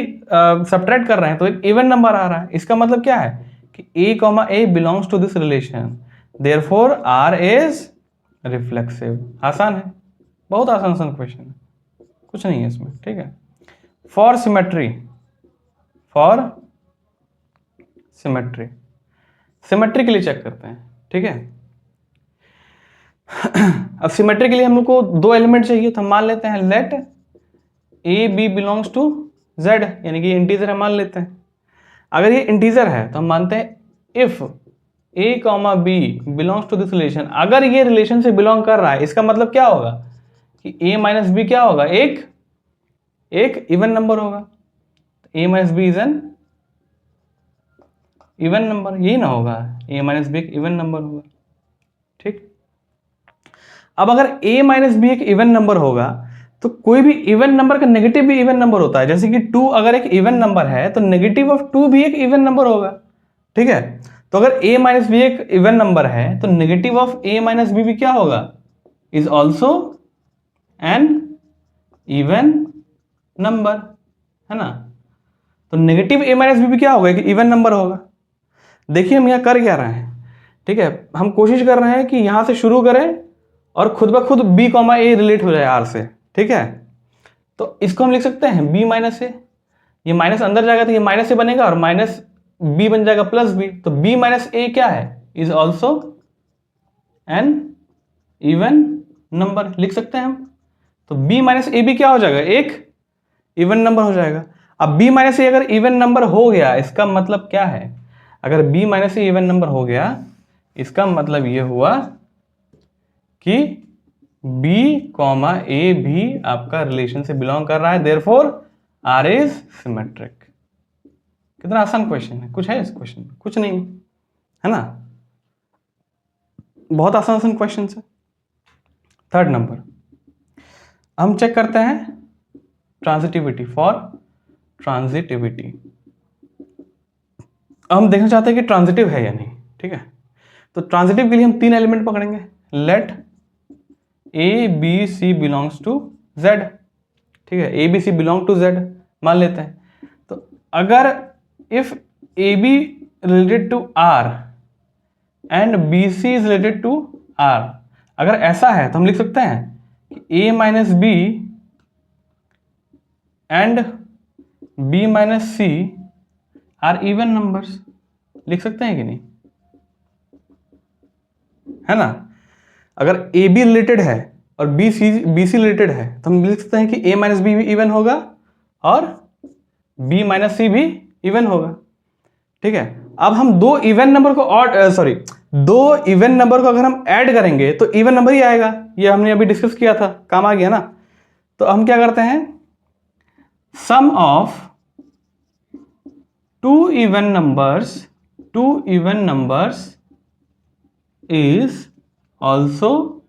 सब्ट्रैक्ट कर रहे हैं तो एक इवन नंबर आ रहा है, इसका मतलब क्या है कि a, belongs to this relation, therefore R is reflexive. आसान है, बहुत आसान क्वेश्चन है, कुछ नहीं है इसमें। ठीक है, फॉर सिमेट्री, सिमेट्री के लिए चेक करते हैं। ठीक है, अब सिमेट्री के लिए हम लोग को 2 एलिमेंट चाहिए, तो हम मान लेते हैं let a b belongs to z, यानी कि इंटीजर है, मान लेते हैं। अगर ये इंटीजर है तो हम मानते हैं if a, b belongs to this relation. अगर ये रिलेशन से बिलोंग कर रहा है, इसका मतलब क्या होगा कि a माइनस बी क्या होगा, एक इवन नंबर होगा। a minus b is an even number, यही ना होगा, a माइनस बी एक इवन नंबर होगा। ठीक, अब अगर a माइनस बी एक इवन नंबर होगा तो कोई भी इवन नंबर का नेगेटिव भी इवन नंबर होता है। जैसे कि 2 अगर एक इवन नंबर है तो नेगेटिव ऑफ 2 भी एक इवन नंबर होगा। ठीक है, तो अगर a माइनस बी एक इवन नंबर है तो negative of a minus b भी क्या होगा, is also an even number, है ना। तो नेगेटिव a माइनस बी भी क्या होगा, एक इवन नंबर होगा। देखिए हम यहाँ कर क्या रहे हैं। ठीक है, हम कोशिश कर रहे हैं कि यहाँ से शुरू करें और खुद ब खुद b, a रिलेट हो जाए r से। ठीक है, तो इसको हम लिख सकते हैं b माइनस ए, ये माइनस अंदर जाएगा तो ये माइनस से बनेगा और माइनस b बन जाएगा प्लस b, तो b माइनस ए क्या है, is also an even number, लिख सकते हैं हम। तो b माइनस ए भी क्या हो जाएगा, एक इवन नंबर हो जाएगा। अब b माइनस ए अगर इवन नंबर हो गया, इसका मतलब क्या है, अगर b minus see even number हो गया, इसका मतलब ये हुआ कि b कॉमा a भी आपका रिलेशन से बिलोंग कर रहा है, देयरफॉर r इज सिमेट्रिक। कितना आसान क्वेश्चन है, कुछ है इस क्वेश्चन में? कुछ नहीं है ना, बहुत आसान आसान क्वेश्चन है। थर्ड नंबर हम चेक करते हैं ट्रांजिटिविटी, फॉर ट्रांजिटिविटी हम देखना चाहते हैं कि ट्रांजिटिव है या नहीं। ठीक है, तो ट्रांजिटिव के लिए हम 3 एलिमेंट पकड़ेंगे। Let A B C belongs to Z. ठीक है, A B C belong to Z मान लेते हैं। तो अगर if A B related to R and B C is related to R, अगर ऐसा है तो हम लिख सकते हैं कि A minus B and B minus C are even numbers. लिख सकते हैं कि नहीं, है ना। अगर ए बी रिलेटेड है और बी सी रिलेटेड है तो हम लिख सकते हैं कि ए माइनस बी भी इवन होगा और बी माइनस सी भी इवन होगा। ठीक है, अब हम दो इवन नंबर को अगर हम ऐड करेंगे तो इवन नंबर ही आएगा, ये हमने अभी डिस्कस किया था, काम आ गया ना। तो हम क्या करते हैं, sum of two even numbers is also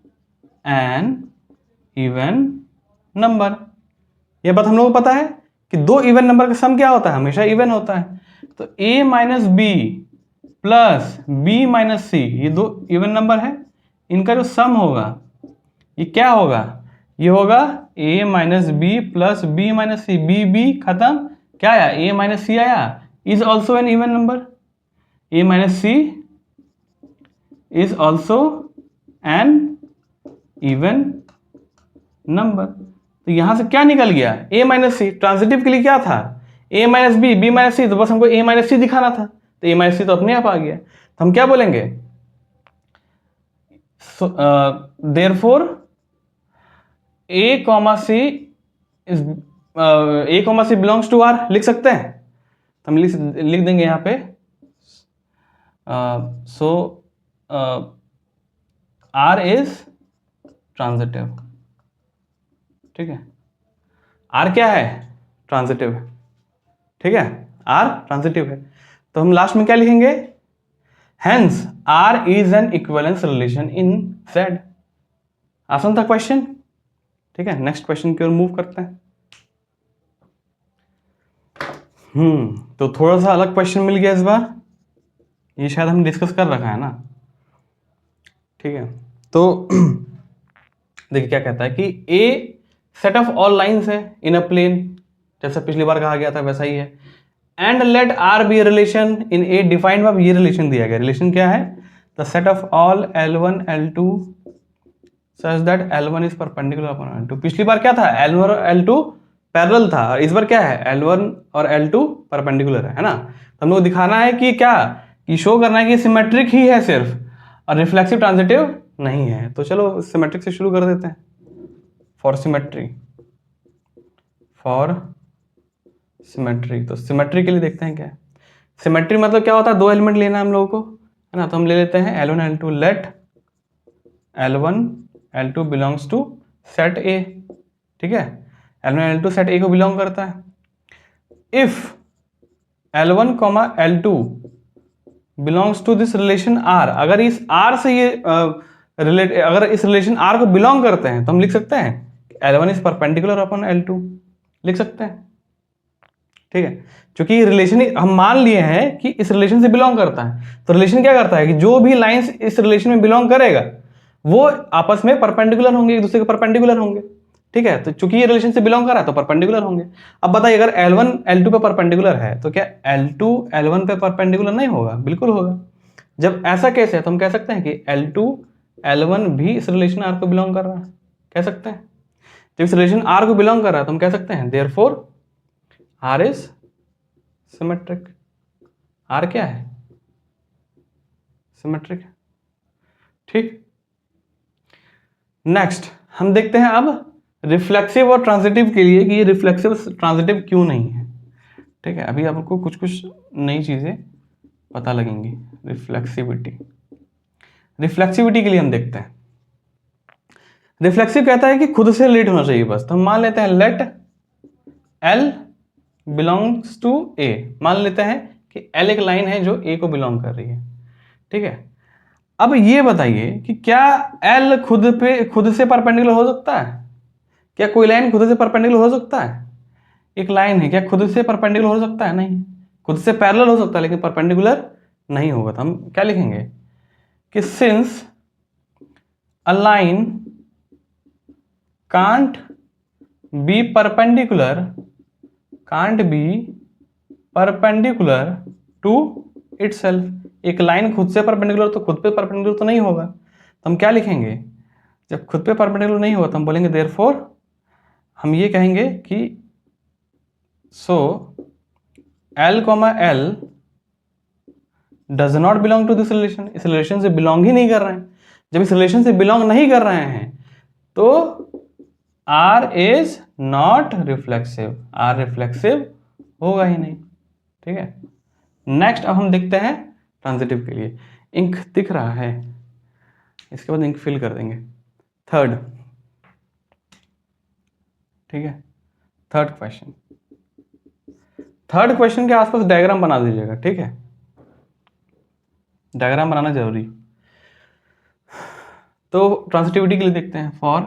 an even number. यह बात हम लोगों को पता है कि दो इवन नंबर का सम क्या होता है, हमेशा इवन होता है। तो a minus B plus B minus C, ये दो इवन नंबर है, इनका जो सम होगा ये क्या होगा, ये होगा a minus B plus B minus c. B खत्म, क्या आया, a माइनस सी आया, is also an even number. a minus c is also an even number. तो यहां से क्या निकल गया, a माइनस सी। ट्रांजिटिव के लिए क्या था, a minus B, B minus C, तो बस हमको a माइनस सी दिखाना था, तो a माइनस सी तो अपने आप आ गया। तो हम क्या बोलेंगे, therefore a comma c is a comma c belongs to r। लिख सकते हैं, तो हम लिख देंगे यहाँ पे सो r इज ट्रांजिटिव। ठीक है, r क्या है, ट्रांजिटिव है। ठीक है, r ट्रांजिटिव है, तो हम लास्ट में क्या लिखेंगे, hence r is an equivalence relation in z। आसान था क्वेश्चन। ठीक है, नेक्स्ट क्वेश्चन की ओर मूव करते हैं। तो थोड़ा सा अलग क्वेश्चन मिल गया इस बार, ये शायद हम डिस्कस कर रखा है ना। ठीक है, तो देखिए क्या कहता है कि a set of all lines है इन अ प्लेन, जैसा पिछली बार कहा गया था वैसा ही है। And let r be relation in a defined by, ये रिलेशन दिया गया। रिलेशन क्या है, the set of all L1 L2 such that L1 is perpendicular upon L2। पिछली बार क्या था, L1 और L2 पैरेलल था, और इस बार क्या है, L1 और L2 परपेंडिकुलर है ना। तो हम लोग दिखाना है कि क्या, कि शो करना है कि सिमेट्रिक ही है सिर्फ, और रिफ्लेक्सिव ट्रांजिटिव नहीं है। तो चलो सिमेट्रिक से शुरू कर देते हैं। फॉर सिमेट्री, तो सिमेट्री के लिए देखते हैं क्या है। सिमेट्री मतलब क्या होता है, दो एलिमेंट लेना है हम लोगों को, है ना। तो हम ले लेते हैं L1 L2, let L1 L2 belongs to set A। ठीक है, L1 L2 सेट A को बिलोंग करता है। If L1 L2 belongs to this relation R, अगर इस R से ये अगर इस रिलेशन R को बिलोंग करते हैं तो हम लिख सकते हैं L1 is perpendicular upon L2, लिख सकते हैं। ठीक है, क्योंकि रिलेशन हम मान लिए हैं कि इस रिलेशन से बिलोंग करता है, तो रिलेशन क्या करता है कि जो भी लाइंस इस रिलेशन में बिलोंग करेगा वो आपस में परपेंडिकुलर होंगे, एक दूसरे के परपेंडिकुलर होंगे। ठीक है, तो चूंकि ये रिलेशन से बिलोंग कर रहा है तो परपेंडिकुलर होंगे। अब बताइए, अगर L1 L2 पे परपेंडिकुलर है तो क्या L2 L1 पे परपेंडिकुलर नहीं होगा, बिल्कुल होगा। जब ऐसा केस है तो हम कह सकते हैं कि L2 L1 भी इस रिलेशन R को बिलोंग कर रहा है, कह सकते हैं। जब इस रिलेशन R को बिलोंग कर रहा है तो हम कह सकते हैं therefore R is symmetric. R क्या है, सिमेट्रिक है। ठीक, नेक्स्ट हम देखते हैं अब रिफ्लेक्सिव और ट्रांजिटिव के लिए कि ये रिफ्लेक्सिव ट्रांजिटिव क्यों नहीं है। ठीक है, अभी आपको कुछ कुछ नई चीजें पता लगेंगी। रिफ्लेक्सिविटी, रिफ्लेक्सिविटी के लिए हम देखते हैं। रिफ्लेक्सिव कहता है कि खुद से रिलेट होना चाहिए बस, तो हम मान लेते हैं लेट एल बिलोंग्स टू ए। मान लेते हैं कि एल एक लाइन है जो ए को बिलोंग कर रही है, ठीक है। अब ये बताइए कि क्या एल खुद से परपेंडिकुलर हो सकता है? क्या कोई लाइन खुद से परपेंडिकुलर हो सकता है? एक लाइन है, क्या खुद से परपेंडिकुलर हो सकता है? नहीं। खुद से पैरेलल हो सकता है लेकिन परपेंडिकुलर नहीं होगा। तो हम क्या लिखेंगे कि since a line can't be perpendicular to itself. एक लाइन खुद से परपेंडिकुलर तो खुद पे परपेंडिकुलर तो नहीं होगा, तो हम क्या लिखेंगे? जब खुद पे परपेंडिकुलर नहीं होगा तो हम बोलेंगे देयरफॉर, हम ये कहेंगे कि so L, L does not belong to this relation. इस रिलेशन से बिलोंग ही नहीं कर रहे हैं। जब इस रिलेशन से बिलोंग नहीं कर रहे हैं तो R is not reflexive, R reflexive होगा ही नहीं, ठीक है। नेक्स्ट अब हम देखते हैं ट्रांजिटिव के लिए। इंक दिख रहा है, इसके बाद इंक फिल कर देंगे। थर्ड, ठीक है, थर्ड क्वेश्चन के आसपास डायग्राम बना दीजिएगा, ठीक है। डायग्राम बनाना जरूरी। तो ट्रांजिटिविटी के लिए देखते हैं। फॉर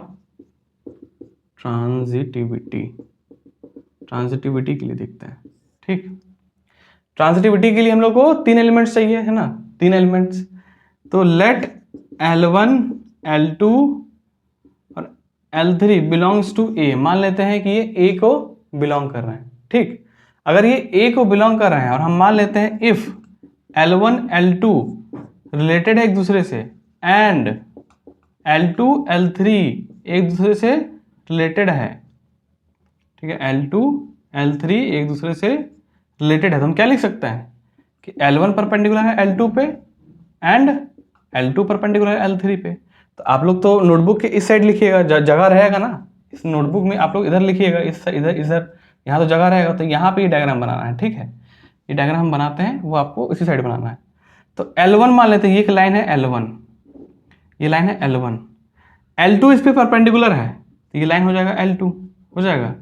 ट्रांजिटिविटी के लिए देखते हैं, ठीक। ट्रांजिटिविटी के लिए हम लोग को 3 एलिमेंट्स चाहिए, है ना, 3 एलिमेंट्स। तो लेट L1, L2 और L3 बिलोंग्स टू ए। मान लेते हैं कि ये ए को बिलोंग कर रहे हैं, ठीक। अगर ये ए को बिलोंग कर रहे हैं और हम मान लेते हैं इफ L1, L2 रिलेटेड है एक दूसरे से एंड L2, L3 एक दूसरे से रिलेटेड है, ठीक है, L2, L3 एक दूसरे से रिलेटेड है, तो हम क्या लिख सकते हैं कि L1 परपेंडिकुलर है L2 पे एंड L2 परपेंडिकुलर है L3 पे। तो आप लोग तो नोटबुक के इस साइड लिखिएगा, जगह रहेगा ना इस नोटबुक में, आप लोग इधर लिखिएगा, इस इधर इधर, यहाँ तो जगह रहेगा, तो यहाँ पे ये डायग्राम बनाना है, ठीक है। ये डायग्राम हम बनाते हैं, वो आपको इसी साइड बनाना है। तो L1 मान लेते हैं, ये एक लाइन है L1, ये लाइन है L1, L2 इस पे परपेंडिकुलर है तो ये लाइन हो जाएगा L2, हो जाएगा,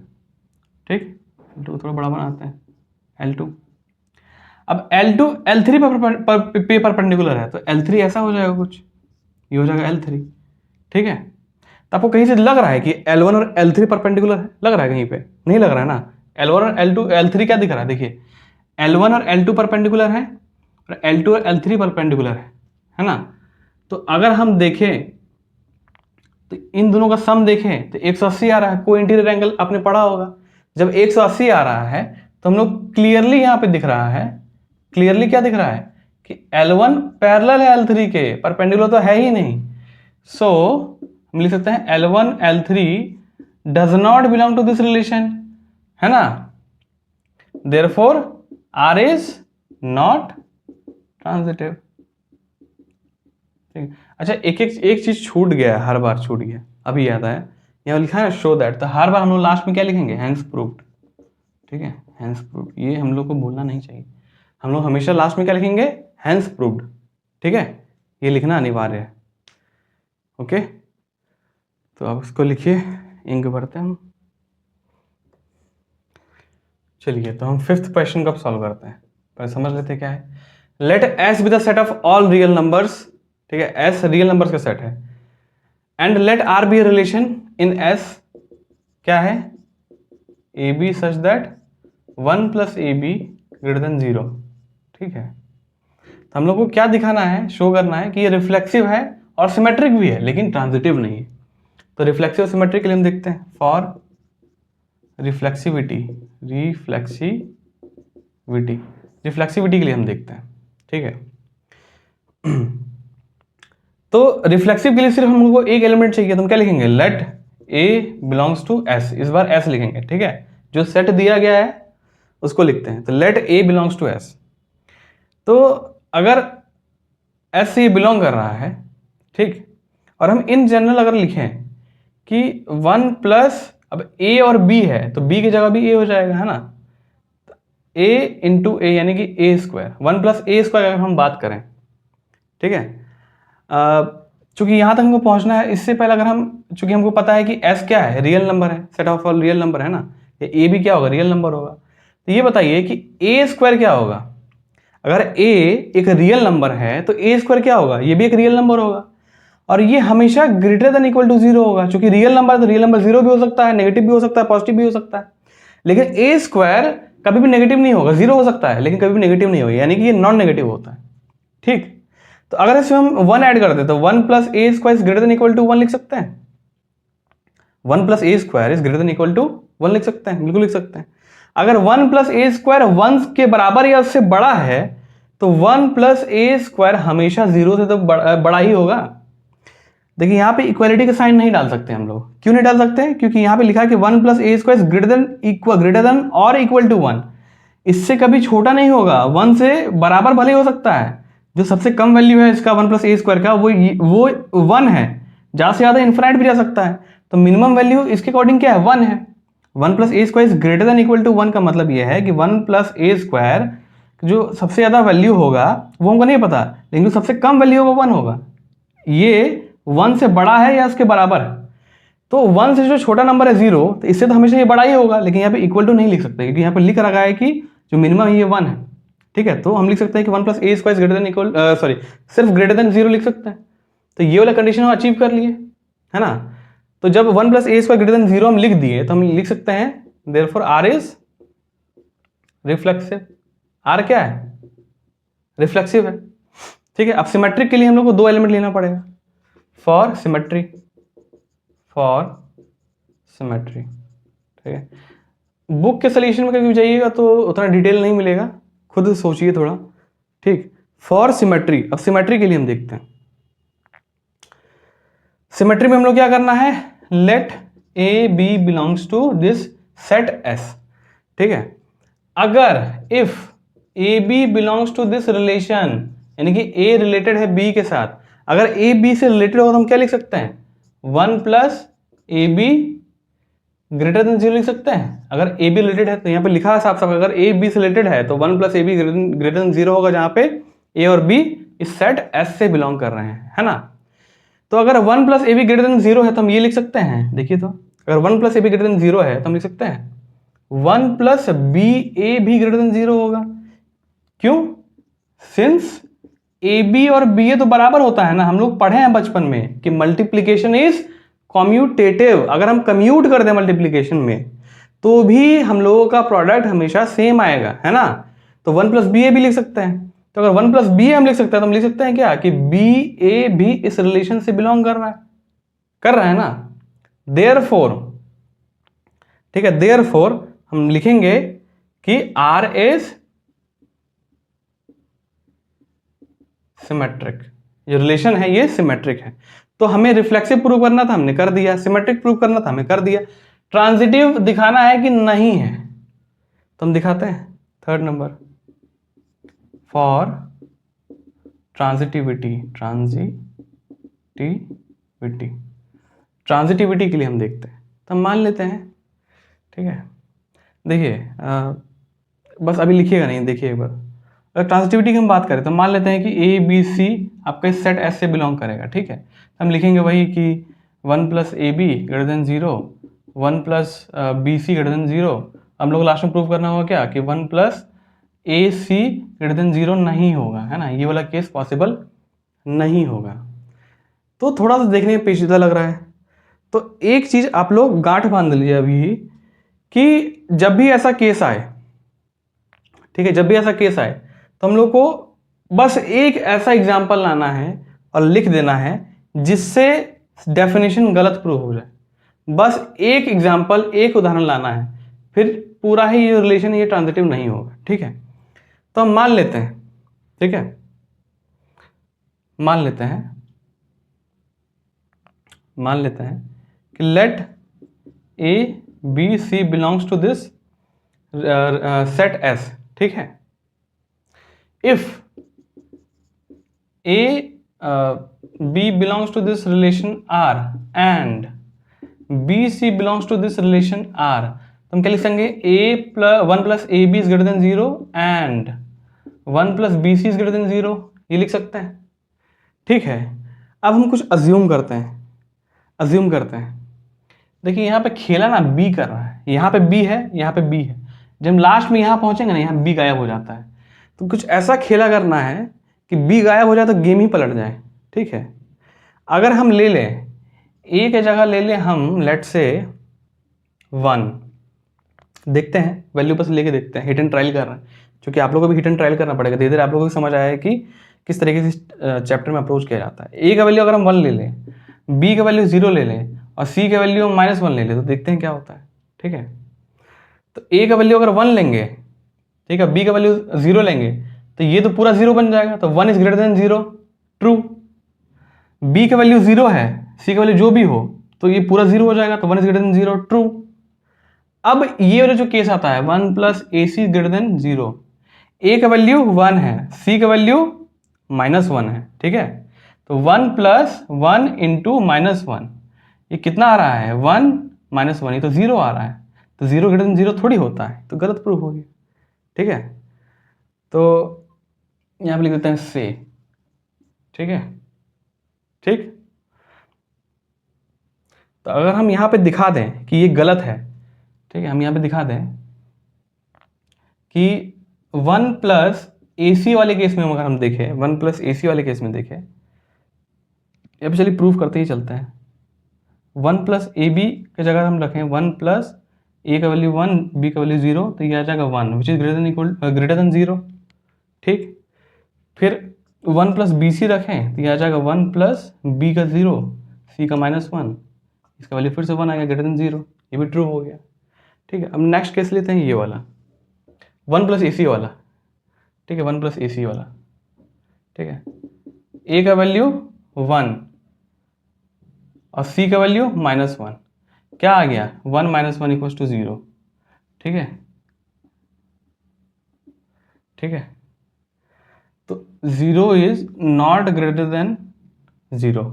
ठीक। L2 थोड़ा बड़ा बनाते हैं, L2। अब L2 L3 पे परपेंडिकुलर है तो L3 ऐसा हो जाएगा कुछ, ये हो जाएगा L3, ठीक है। तो आपको कहीं से लग रहा है कि L1 और L3 परपेंडिकुलर है? लग रहा है कहीं पे? नहीं लग रहा है ना। L1 और L3 क्या दिख रहा है? देखिए L1 और L2 परपेंडिकुलर है और L2 और L3 परपेंडिकुलर है ना। तो अगर हम देखें तो इन दोनों का सम देखें तो 180 आ रहा है। को इंटीरियर एंगल आपने पढ़ा होगा, जब 180 आ रहा है तो हम लोग क्लियरली यहाँ पे दिख रहा है, क्लियरली क्या दिख रहा है कि L1 पैरेलल है L3 के, परपेंडिकुलर तो है ही नहीं। सो हम लिख सकते हैं L1, L3 does not belong to this relation, है ना। Therefore R is not transitive, ठीक। अच्छा, एक चीज छूट गया, हर बार छूट गया, अभी याद आया। यहाँ लिखा है शो दैट, तो हर बार हम लोग लास्ट में क्या लिखेंगे? हैंस प्रूव्ड, ठीक है, हैंस प्रूव्ड। ये हम लोग को भूलना नहीं चाहिए। हम लोग हमेशा लास्ट में क्या लिखेंगे? हैंस प्रूव्ड, ठीक है, ये लिखना अनिवार्य है, ओके। तो अब इसको लिखिए, इंक भरते हैं हम। चलिए, तो हम 5th क्वेश्चन कब सॉल्व करते हैं, पहले समझ लेते हैं क्या है। Let S be the set of all real numbers, ठीक है, एस रियल नंबर्स का सेट है, and let R be relation in S, क्या है, ए बी सच दैट 1 + AB > 0, ठीक है। तो हम लोग को क्या दिखाना है, शो करना है कि ये रिफ्लेक्सिव है और सिमेट्रिक भी है लेकिन ट्रांजिटिव नहीं है। तो रिफ्लेक्सिव और सिमेट्रिक के लिए हम देखते हैं। फॉर रिफ्लेक्सिविटी के लिए हम देखते हैं, ठीक है। तो रिफ्लेक्सिव के लिए सिर्फ हम लोग को एक एलिमेंट चाहिए, तो हम क्या लिखेंगे? Let a belongs to S, इस बार एस लिखेंगे, ठीक है। जो सेट दिया गया है उसको लिखते हैं। तो let a belongs to S. तो अगर एस से बिलोंग कर रहा है, ठीक, और हम इन जनरल अगर लिखें कि 1 प्लस, अब ए और बी है तो बी की जगह भी ए हो जाएगा, है ना। a इंटू ए यानी कि ए स्क्वायर, 1 प्लस ए स्क्वायर अगर हम बात करें, ठीक है। चूंकि यहाँ तक हमको पहुँचना है, इससे पहले अगर हम, चूंकि हमको पता है कि s क्या है, रियल नंबर है, set of all real number है ना, ये a भी क्या होगा, रियल नंबर होगा। तो ये बताइए कि ए स्क्वायर क्या होगा। अगर a एक रियल नंबर है तो ए स्क्वायर क्या होगा, ये भी एक रियल नंबर होगा, और ये हमेशा greater than equal to zero होगा। चूंकि रियल नंबर, तो रियल नंबर जीरो भी हो सकता है, नेगेटिव भी हो सकता है, पॉजिटिव भी हो सकता है, लेकिन ए स्क्वायर कभी भी नेगेटिव नहीं होगा। जीरो हो सकता है लेकिन कभी भी नेगेटिव नहीं होगा, यानी कि ये नॉन नेगेटिव होता है, ठीक। तो अगर इसमें हम 1 ऐड कर दे तो 1 plus a square is greater than equal to 1 लिख सकते हैं। 1 plus a square is greater than equal to 1 लिख सकते हैं, बिल्कुल लिख सकते हैं। अगर 1 प्लस ए स्क्वायर 1 के बराबर या उससे बड़ा है तो 1 प्लस ए स्क्वायर हमेशा जीरो से तो बड़ा ही होगा। देखिए यहाँ पे इक्वालिटी का साइन नहीं डाल सकते हम लोग। क्यों नहीं डाल सकते? क्योंकि यहाँ पे लिखा है कि 1 plus a square greater then और इक्वल टू 1। इससे कभी छोटा नहीं होगा, 1 से बराबर भले हो सकता है। जो सबसे कम वैल्यू है इसका 1 प्लस ए स्क्वायर का वो 1 है, ज़्यादा से ज़्यादा इन्फिनाइट भी जा सकता है। तो मिनिमम वैल्यू इसके अकॉर्डिंग क्या है, 1 है। 1 plus a square is greater than equal to 1 का मतलब यह है कि 1 प्लस ए स्क्वायर जो सबसे ज़्यादा वैल्यू होगा वो हमको नहीं पता, लेकिन जो सबसे कम वैल्यू होगा 1 होगा। ये 1 से बड़ा है या उसके बराबर है। तो 1 से जो छोटा नंबर है 0, तो इससे तो हमेशा ये बड़ा ही होगा, लेकिन यहाँ पे इक्वल टू नहीं लिख सकते क्योंकि यहाँ पे लिख रखा है कि जो मिनिमम है ये 1 है, ठीक है। तो हम लिख सकते हैं कि 1 plus a square greater than equal सिर्फ ग्रेटर देन 0 लिख सकते हैं। तो ये वाला कंडीशन हम अचीव कर लिए, है ना। तो जब 1 plus a square greater than 0 हम लिख दिए तो हम लिख सकते हैं therefore R is reflexive. R क्या है, रिफ्लेक्सिव है, ठीक है। अब सिमेट्रिक के लिए हम लोग को 2 एलिमेंट लेना पड़ेगा फॉर सिमेट्री, ठीक है। बुक के सोल्यूशन में कभी जाइएगा तो उतना डिटेल नहीं मिलेगा, खुद सोचिए थोड़ा, ठीक। फॉर सिमेट्री, अब सिमेट्री के लिए हम देखते हैं। सिमेट्री में हम लोग क्या करना है, let A B belongs to this set S, ठीक है। अगर if A B belongs to this relation, यानी कि ए रिलेटेड है बी के साथ, अगर ए बी से रिलेटेड हो तो हम क्या लिख सकते हैं, 1 प्लस ए बी ग्रेटर देन 0 लिख सकते हैं। अगर ए बी रिलेटेड है तो यहाँ पे लिखा है साफ साफ, अगर ए बी से रिलेटेड है तो 1 प्लस ए बी ग्रेटर देन 0 होगा, जहाँ पे ए और बी इस सेट एस से बिलोंग कर रहे हैं, है ना। तो अगर 1 प्लस ए बी ग्रेटर देन 0 है तो हम ये लिख सकते हैं, देखिए तो अगर 1 प्लस ए बी ग्रेटर देन 0 है तो हम लिख सकते हैं 1 प्लस बी ए भी ग्रेटर देन 0 होगा। क्यों? सिंस ए बी और बी ए तो बराबर होता है ना, हम लोग पढ़े हैं बचपन में कि मल्टीप्लीकेशन इज कम्यूटेटिव। अगर हम कम्यूट कर दें मल्टीप्लीकेशन में तो भी हम लोगों का प्रोडक्ट हमेशा सेम आएगा, है ना। तो 1 प्लस बी ए भी लिख सकते हैं। तो अगर 1 प्लस बी ए हम लिख सकते हैं तो हम लिख सकते हैं क्या कि बी ए भी इस रिलेशन से बिलोंग कर रहा है ना। देयरफॉर, ठीक है, देयरफॉर हम लिखेंगे कि आर इज सिमेट्रिक। ये रिलेशन है ये सिमेट्रिक है। तो हमें रिफ्लेक्सिव प्रूव करना था, हमने कर दिया। सिमेट्रिक प्रूव करना था, हमें कर दिया। ट्रांजिटिव दिखाना है कि नहीं है तो हम दिखाते हैं। Third number for transitivity, transitivity के लिए हम देखते हैं, तो हम मान लेते हैं, ठीक है। देखिए बस अभी लिखिएगा नहीं, देखिए एक बार। अगर ट्रांजिटिविटी की हम बात करें तो मान लेते हैं कि ए बी सी आपका इस सेट एस से बिलोंग करेगा, ठीक है। हम लिखेंगे वही कि 1 प्लस ए b greater than 0, 1 plus B c greater than 0। हम लोग लास्ट में प्रूव करना होगा क्या कि 1 प्लस ए सी ग्रेटर देन 0 नहीं होगा, है ना। ये वाला केस पॉसिबल नहीं होगा। तो थोड़ा सा देखने में पेचीदा लग रहा है। तो एक चीज़ आप लोग गांठ बांध लीजिए अभी कि जब भी ऐसा केस आए, ठीक है, जब भी ऐसा केस आए तो हम लोग को बस एक ऐसा एग्जाम्पल लाना है और लिख देना है जिससे डेफिनेशन गलत प्रूव हो जाए। बस एक एग्जाम्पल, एक उदाहरण लाना है, फिर पूरा ही ये रिलेशन ये ट्रांजिटिव नहीं होगा, ठीक है। तो हम मान लेते हैं, ठीक है, मान लेते हैं कि let A B C belongs to this set S, ठीक है। इफ A B belongs to this relation R and B C belongs to this relation R, तो हम क्या लिख सकेंगे, A plus 1 plus A B is greater than 0 and 1 plus B C is greater than 0, ये लिख सकते हैं। ठीक है, अब हम कुछ अज्यूम करते हैं। देखिए यहाँ पे खेला ना बी कर रहा है, यहाँ पे बी है, यहाँ पे बी है, जब हम लास्ट में यहाँ पहुंचेंगे ना, यहाँ बी गायब हो जाता है। तो कुछ ऐसा खेला करना है कि बी गायब हो जाए तो गेम ही पलट जाए। ठीक है, अगर हम ले लें ए के जगह ले लें हम लेट से 1, देखते हैं वैल्यू बस लेके देखते हैं, हिट एंड ट्रायल कर रहे हैं, क्योंकि आप लोगों को भी हिट एंड ट्रायल करना पड़ेगा। धीरे धीरे आप लोगों को समझ आया है कि किस तरीके से चैप्टर में अप्रोच किया जाता है। ए का वैल्यू अगर हम 1 ले लें, बी का वैल्यू 0 ले लें और सी का वैल्यू हम -1 ले लें, तो देखते हैं क्या होता है। ठीक है, तो ए का वैल्यू अगर 1 लेंगे, ठीक है, बी का वैल्यू 0 लेंगे, तो ये तो पूरा 0 बन जाएगा, तो 1 is greater than 0, true. B का वैल्यू 0 है, सी का वैल्यू जो भी हो, तो ये पूरा 0 हो जाएगा, तो 1 इज ग्रेटर देन 0, ट्रू। अब ये वाला जो केस आता है 1 प्लस ए सी ग्रेटर देन 0, ए का वैल्यू 1 है, सी का वैल्यू -1 है। ठीक है, तो 1 प्लस 1 इंटू -1, ये कितना आ रहा है, 1 -1, ये तो 0 आ रहा है, तो 0 ग्रेटर देन 0 थोड़ी होता है, तो गलत प्रूफ हो गया। ठीक है, तो यहाँ पे लिख देते हैं से। ठीक है, ठीक, तो अगर हम यहाँ पे दिखा दें कि ये गलत है, ठीक है, हम यहाँ पे दिखा दें कि 1 प्लस ए सी वाले केस में अगर हम देखें, 1 प्लस ए सी वाले केस में देखें, यहाँ पे चलिए प्रूफ करते ही चलते हैं। 1 प्लस ए बी की जगह हम रखें 1 प्लस ए का वैल्यू 1, बी का वैल्यू 0, तो ये आ जाएगा 1 विच इज ग्रेटर देन 0। ठीक, फिर 1 प्लस बी सी रखें, तो ये आ जाएगा 1 प्लस बी का 0, सी का -1, इसका वैल्यू फिर से 1 आएगा, ग्रेटर देन 0, ये भी ट्रू हो गया। ठीक है, अब नेक्स्ट केस लेते हैं ये वाला 1 प्लस ए सी वाला। ठीक है, 1 प्लस ए सी वाला। ठीक है, ए का वैल्यू 1 और सी का वैल्यू -1, क्या आ गया, 1 -1 इक्वल्स टू 0। ठीक है, ठीक है, तो 0 इज नॉट ग्रेटर देन 0।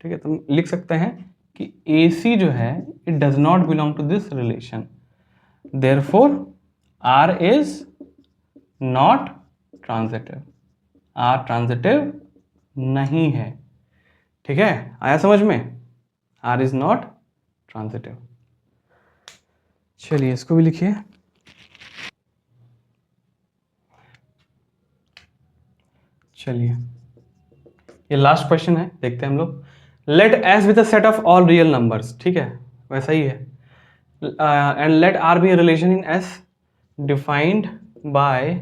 ठीक है, तो हम लिख सकते हैं कि ए सी जो है it does not belong to this relation, therefore R is not transitive, R transitive नहीं है। ठीक है, आया समझ में, आर इज नॉट ट्रांजिटिव। चलिए इसको भी लिखिए। चलिए ये लास्ट क्वेश्चन है, देखते हैं हम लोग। Let S with a set of all real numbers. ठीक है, वैसा ही है, and let R be a relation in S defined by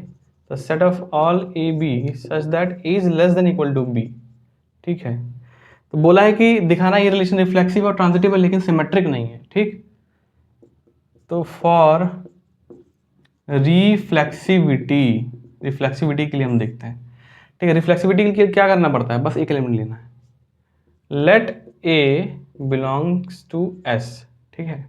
the set of all a b such that a is less than equal to b. ठीक है, तो बोला है कि दिखाना ये रिलेशन रिफ्लेक्सिव और ट्रांजिटिव है लेकिन सिमेट्रिक नहीं है। ठीक, तो फॉर रिफ्लेक्सिविटी के लिए हम देखते हैं। ठीक है, रिफ्लेक्सिविटी के लिए क्या करना पड़ता है, बस एक एलिमेंट लेना है, let a belongs to S. ठीक है,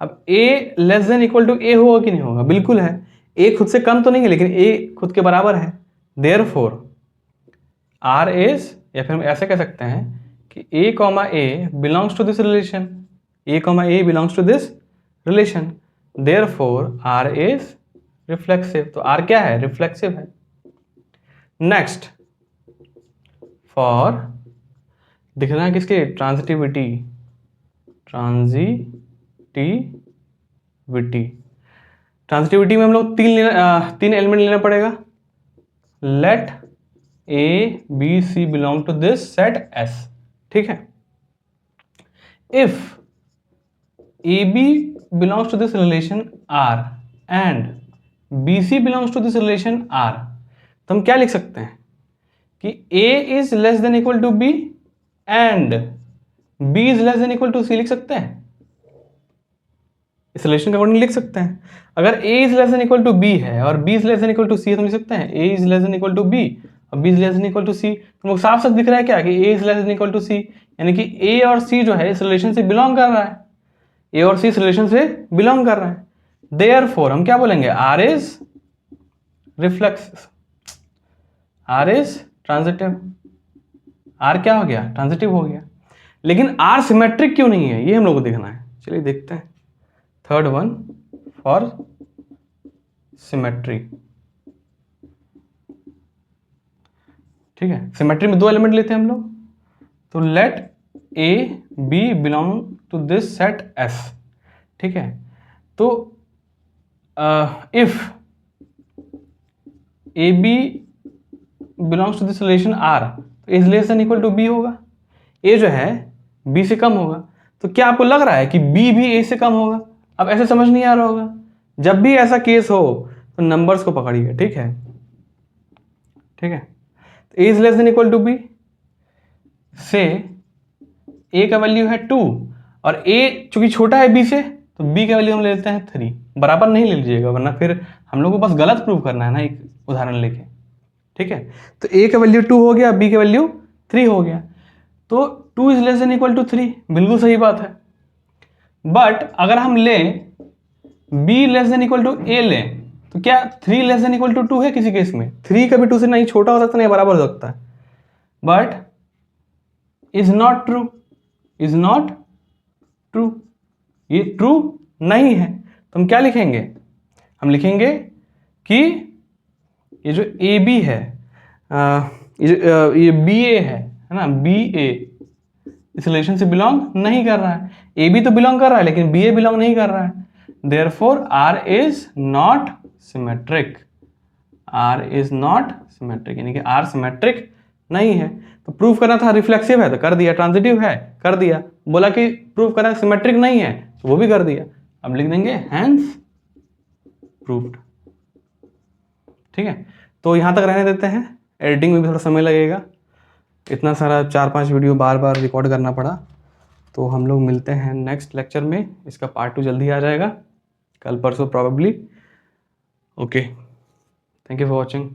अब a less than equal to a होगा कि नहीं होगा, बिल्कुल है, ए खुद से कम तो नहीं है लेकिन ए खुद के बराबर है, देयरफॉर आर इज, या फिर हम ऐसे कह सकते हैं कि A comma A belongs to this relation, A comma A belongs to this relation, therefore R is reflexive. तो आर क्या है, रिफ्लेक्सिव है। नेक्स्ट, फॉर दिखना है किसके, ट्रांजिटिविटी में हम लोग तीन एलिमेंट लेना पड़ेगा। Let A B C belong to this set S. ठीक है, if A B belongs to this relation R and B C belongs to this relation R, तो हम क्या लिख सकते हैं कि A is less than equal to B and B is less than equal to C, लिख सकते हैं, इस रिलेशन के अकॉर्डिंग लिख सकते हैं। अगर a is less than equal to b है और b is less than equal to c, तो लिख सकते हैं a is less than equal to b और b is less than equal to c। तो साफ साफ दिख रहा है क्या कि a is less than equal to c, यानी कि a और c जो है इस रिलेशन से बिलोंग कर रहा है, a और c इस रिलेशन से बिलोंग कर रहा है, देयरफॉर हम क्या बोलेंगे, r is reflexive, r is transitive. r क्या हो गया, ट्रांजिटिव हो गया, लेकिन r सिमेट्रिक क्यों नहीं है ये हम लोग को देखना है। चलिए देखते हैं। Third one, for symmetry. ठीक है, सिमेट्री में 2 एलिमेंट लेते हैं हम लोग, तो let A B belong to this set S. ठीक है, तो if A B belongs to this relation R, तो is less than equal to B होगा, ए जो है बी से कम होगा। तो क्या आपको लग रहा है कि बी भी ए से कम होगा? अब ऐसे समझ नहीं आ रहा होगा, जब भी ऐसा केस हो तो नंबर्स को पकड़िए। ठीक है, ठीक है, तो A is less than equal to B से ए का वैल्यू है 2 और ए चूंकि छोटा है बी से, तो बी का वैल्यू हम ले लेते हैं 3। बराबर नहीं ले लीजिएगा, वरना फिर हम लोग को बस गलत प्रूव करना है ना, एक उदाहरण लेके। ठीक है, तो ए का वैल्यू 2 हो गया, बी का वैल्यू 3 हो गया, तो 2 is less than equal to 3, बिल्कुल सही बात है। बट अगर हम लें b less than equal to a लें, तो क्या 3 लेस देन इक्वल टू 2 है किसी केस में? 3 कभी 2 से नहीं छोटा हो सकता नहीं बराबर हो सकता है, but is not true, is not true, ये ट्रू नहीं है। तो हम क्या लिखेंगे? हम लिखेंगे कि ये जो ए बी है, ये बी ए है ना, बी ए इस रिलेशन से बिलोंग नहीं कर रहा है। ए बी तो बिलोंग कर रहा है लेकिन बी ए बिलोंग नहीं कर रहा है। Therefore R is not symmetric, R is not symmetric, यानी कि आर सिमेट्रिक नहीं है। तो प्रूव करना था रिफ्लेक्सिव है तो कर दिया, ट्रांजिटिव है कर दिया, बोला कि प्रूव करना सिमेट्रिक नहीं है तो वो भी कर दिया। अब लिख देंगे हैंस प्रूव्ड। ठीक है, तो यहां तक रहने देते हैं, एडिटिंग में भी थोड़ा समय लगेगा, इतना सारा 4-5 वीडियो बार बार रिकॉर्ड करना पड़ा। तो हम लोग मिलते हैं नेक्स्ट लेक्चर में, इसका पार्ट 2 जल्दी आ जाएगा, कल परसों probably. Okay, thank you for watching.